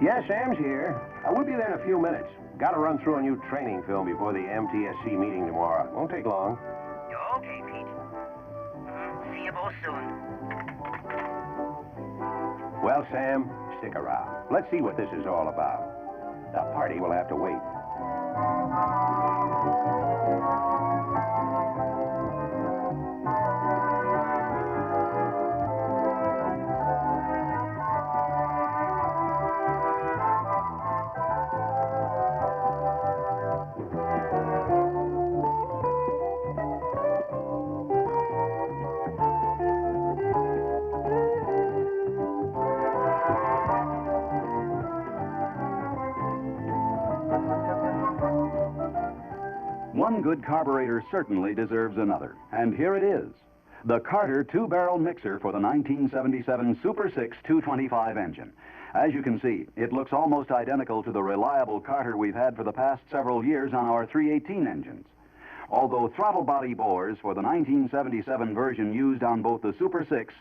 Yes, Sam's here. We'll be there in a few minutes. Got to run through a new training film before the MTSC meeting tomorrow. Won't take long. Okay, Pete. See you both soon. Well, Sam, stick around. Let's see what this is all about. The party will have to wait. One good carburetor certainly deserves another, and here it is. The Carter two-barrel mixer for the 1977 Super 6 225 engine. As you can see, it looks almost identical to the reliable Carter we've had for the past several years on our 318 engines. Although throttle body bores for the 1977 version used on both the Super 6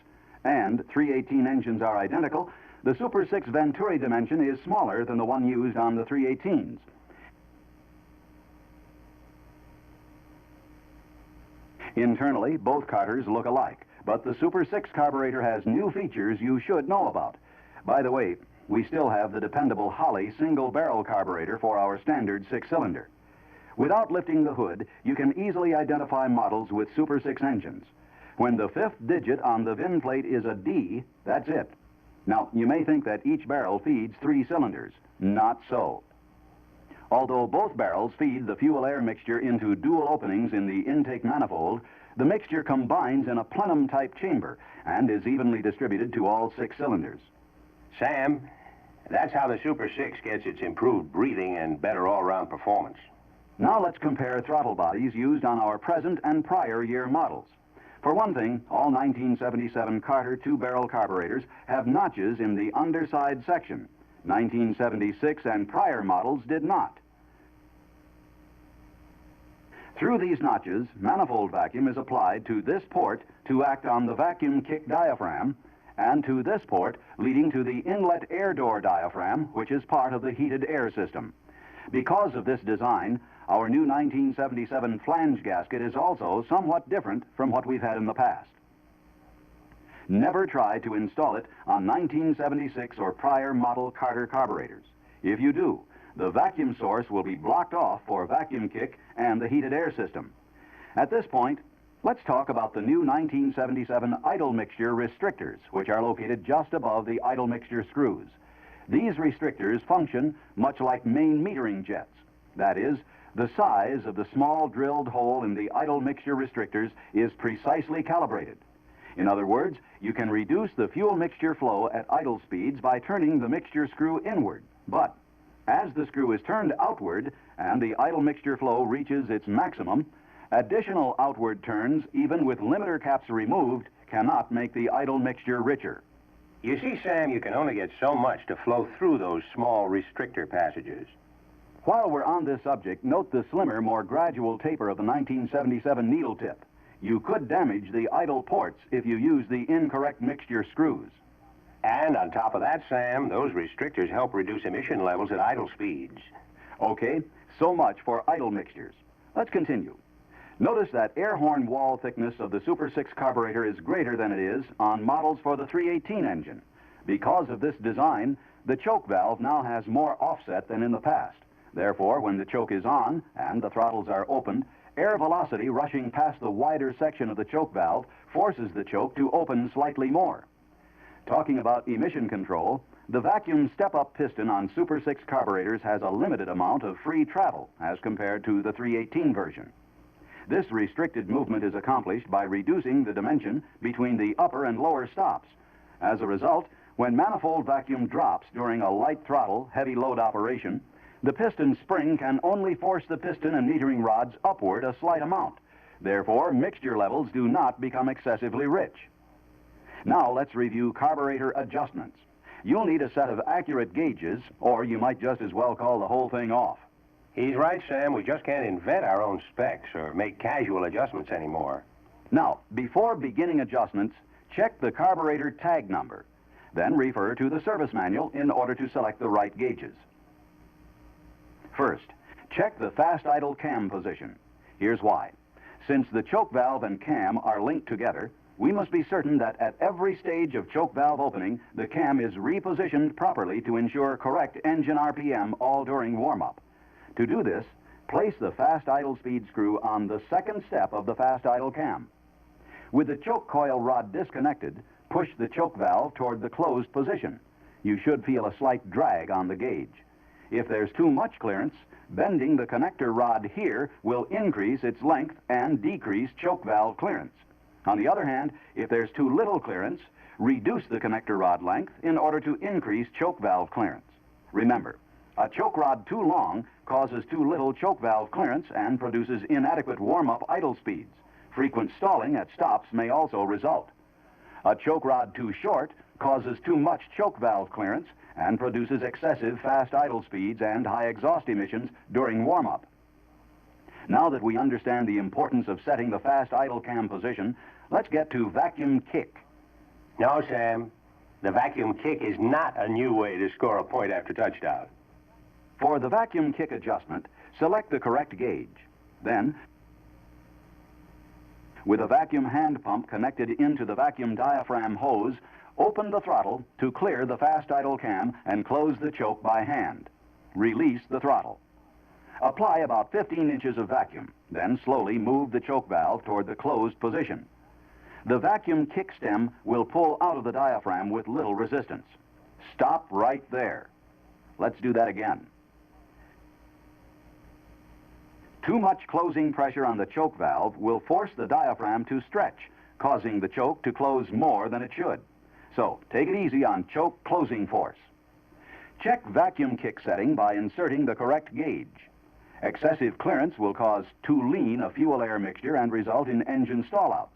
and 318 engines are identical, the Super 6 Venturi dimension is smaller than the one used on the 318s. Internally, both Carters look alike, but the Super 6 carburetor has new features you should know about. By the way, we still have the dependable Holley single-barrel carburetor for our standard six-cylinder. Without lifting the hood, you can easily identify models with Super 6 engines. When the fifth digit on the VIN plate is a D, that's it. Now, you may think that each barrel feeds 3 cylinders. Not so. Although both barrels feed the fuel-air mixture into dual openings in the intake manifold, the mixture combines in a plenum-type chamber and is evenly distributed to all 6 cylinders. Sam, that's how the Super 6 gets its improved breathing and better all-round performance. Now let's compare throttle bodies used on our present and prior year models. For one thing, all 1977 Carter two-barrel carburetors have notches in the underside section. 1976 and prior models did not. Through these notches, manifold vacuum is applied to this port to act on the vacuum kick diaphragm, and to this port leading to the inlet air door diaphragm, which is part of the heated air system. Because of this design, our new 1977 flange gasket is also somewhat different from what we've had in the past. Never try to install it on 1976 or prior model Carter carburetors. If you do, the vacuum source will be blocked off for vacuum kick and the heated air system. At this point, let's talk about the new 1977 idle mixture restrictors, which are located just above the idle mixture screws. These restrictors function much like main metering jets. That is, the size of the small drilled hole in the idle mixture restrictors is precisely calibrated. In other words, you can reduce the fuel mixture flow at idle speeds by turning the mixture screw inward. But as the screw is turned outward and the idle mixture flow reaches its maximum, additional outward turns, even with limiter caps removed, cannot make the idle mixture richer. You see, Sam, you can only get so much to flow through those small restrictor passages. While we're on this subject, note the slimmer, more gradual taper of the 1977 needle tip. You could damage the idle ports if you use the incorrect mixture screws. And on top of that, Sam, those restrictors help reduce emission levels at idle speeds. Okay, so much for idle mixtures. Let's continue. Notice that air horn wall thickness of the Super 6 carburetor is greater than it is on models for the 318 engine. Because of this design, the choke valve now has more offset than in the past. Therefore, when the choke is on and the throttles are opened, air velocity rushing past the wider section of the choke valve forces the choke to open slightly more. Talking about emission control, the vacuum step-up piston on Super 6 carburetors has a limited amount of free travel as compared to the 318 version. This restricted movement is accomplished by reducing the dimension between the upper and lower stops. As a result, when manifold vacuum drops during a light throttle, heavy load operation, the piston spring can only force the piston and metering rods upward a slight amount. Therefore, mixture levels do not become excessively rich. Now let's review carburetor adjustments. You'll need a set of accurate gauges, or you might just as well call the whole thing off. He's right, Sam. We just can't invent our own specs or make casual adjustments anymore. Now, before beginning adjustments, check the carburetor tag number. Then refer to the service manual in order to select the right gauges. First, check the fast idle cam position. Here's why. Since the choke valve and cam are linked together, we must be certain that at every stage of choke valve opening, the cam is repositioned properly to ensure correct engine RPM all during warm-up. To do this, place the fast idle speed screw on the second step of the fast idle cam. With the choke coil rod disconnected, push the choke valve toward the closed position. You should feel a slight drag on the gauge. If there's too much clearance, bending the connector rod here will increase its length and decrease choke valve clearance. On the other hand, if there's too little clearance, reduce the connector rod length in order to increase choke valve clearance. Remember, a choke rod too long causes too little choke valve clearance and produces inadequate warm-up idle speeds. Frequent stalling at stops may also result. A choke rod too short causes too much choke valve clearance and produces excessive fast idle speeds and high exhaust emissions during warm-up. Now that we understand the importance of setting the fast idle cam position, let's get to vacuum kick. No, Sam. The vacuum kick is not a new way to score a point after touchdown. For the vacuum kick adjustment, select the correct gauge. Then, with a vacuum hand pump connected into the vacuum diaphragm hose, open the throttle to clear the fast idle cam and close the choke by hand. Release the throttle. Apply about 15 inches of vacuum, then slowly move the choke valve toward the closed position. The vacuum kick stem will pull out of the diaphragm with little resistance. Stop right there. Let's do that again. Too much closing pressure on the choke valve will force the diaphragm to stretch, causing the choke to close more than it should. So, take it easy on choke closing force. Check vacuum kick setting by inserting the correct gauge. Excessive clearance will cause too lean a fuel-air mixture and result in engine stallouts.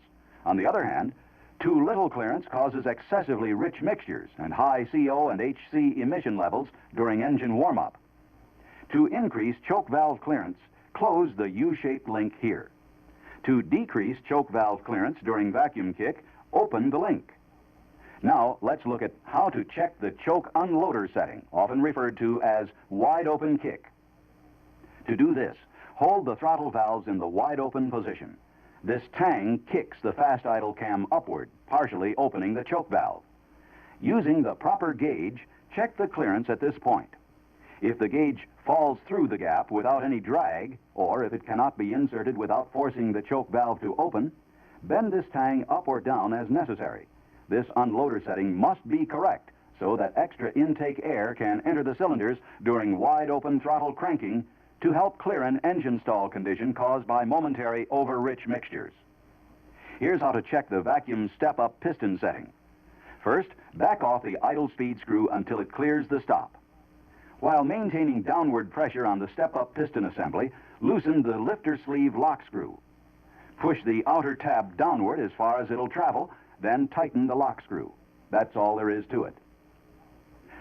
On the other hand, too little clearance causes excessively rich mixtures and high CO and HC emission levels during engine warm-up. To increase choke valve clearance, close the U-shaped link here. To decrease choke valve clearance during vacuum kick, open the link. Now, let's look at how to check the choke unloader setting, often referred to as wide open kick. To do this, hold the throttle valves in the wide open position. This tang kicks the fast idle cam upward, partially opening the choke valve. Using the proper gauge, check the clearance at this point. If the gauge falls through the gap without any drag, or if it cannot be inserted without forcing the choke valve to open, bend this tang up or down as necessary. This unloader setting must be correct so that extra intake air can enter the cylinders during wide open throttle cranking to help clear an engine stall condition caused by momentary over-rich mixtures. Here's how to check the vacuum step-up piston setting. First, back off the idle speed screw until it clears the stop. While maintaining downward pressure on the step-up piston assembly, loosen the lifter sleeve lock screw. Push the outer tab downward as far as it'll travel, then tighten the lock screw. That's all there is to it.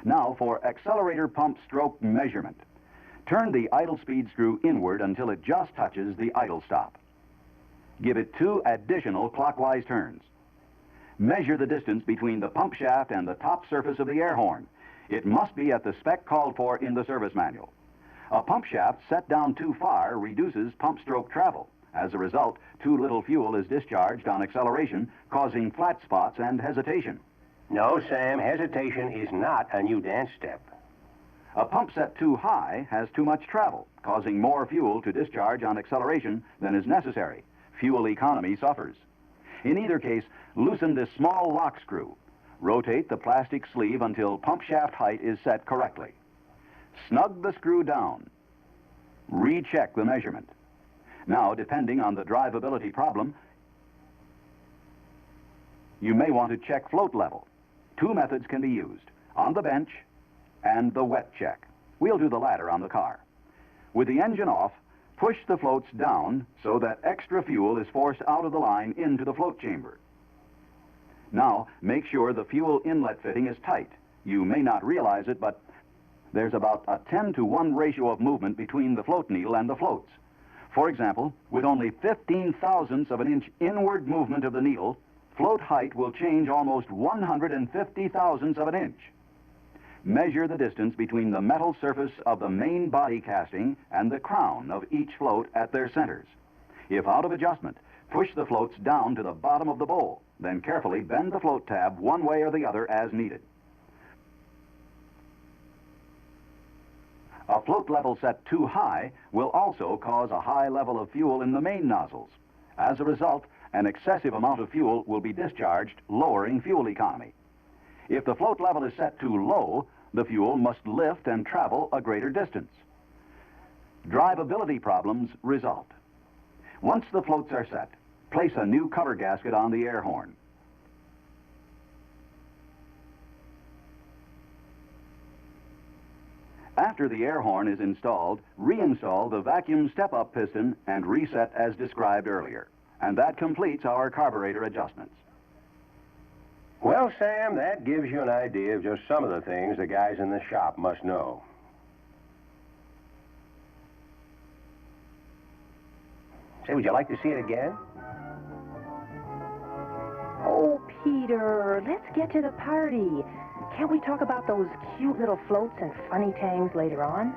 Now for accelerator pump stroke measurement. Turn the idle speed screw inward until it just touches the idle stop. Give it 2 additional clockwise turns. Measure the distance between the pump shaft and the top surface of the air horn. It must be at the spec called for in the service manual. A pump shaft set down too far reduces pump stroke travel. As a result, too little fuel is discharged on acceleration, causing flat spots and hesitation. No, Sam, hesitation is not a new dance step. A pump set too high has too much travel, causing more fuel to discharge on acceleration than is necessary. Fuel economy suffers. In either case, loosen this small lock screw. Rotate the plastic sleeve until pump shaft height is set correctly. Snug the screw down. Recheck the measurement. Now, depending on the drivability problem, you may want to check float level. 2 methods can be used, on the bench and the wet check. We'll do the latter on the car. With the engine off, push the floats down so that extra fuel is forced out of the line into the float chamber. Now, make sure the fuel inlet fitting is tight. You may not realize it, but there's about a 10-to-1 ratio of movement between the float needle and the floats. For example, with only 15 thousandths of an inch inward movement of the needle, float height will change almost 150 thousandths of an inch. Measure the distance between the metal surface of the main body casting and the crown of each float at their centers. If out of adjustment, push the floats down to the bottom of the bowl. Then carefully bend the float tab one way or the other as needed. A float level set too high will also cause a high level of fuel in the main nozzles. As a result, an excessive amount of fuel will be discharged, lowering fuel economy. If the float level is set too low, the fuel must lift and travel a greater distance. Drivability problems result. Once the floats are set, place a new cover gasket on the air horn. After the air horn is installed, reinstall the vacuum step-up piston and reset as described earlier. And that completes our carburetor adjustments. Well, Sam, that gives you an idea of just some of the things the guys in the shop must know. Say, would you like to see it again? Oh, Peter, let's get to the party. Can't we talk about those cute little floats and funny tangs later on?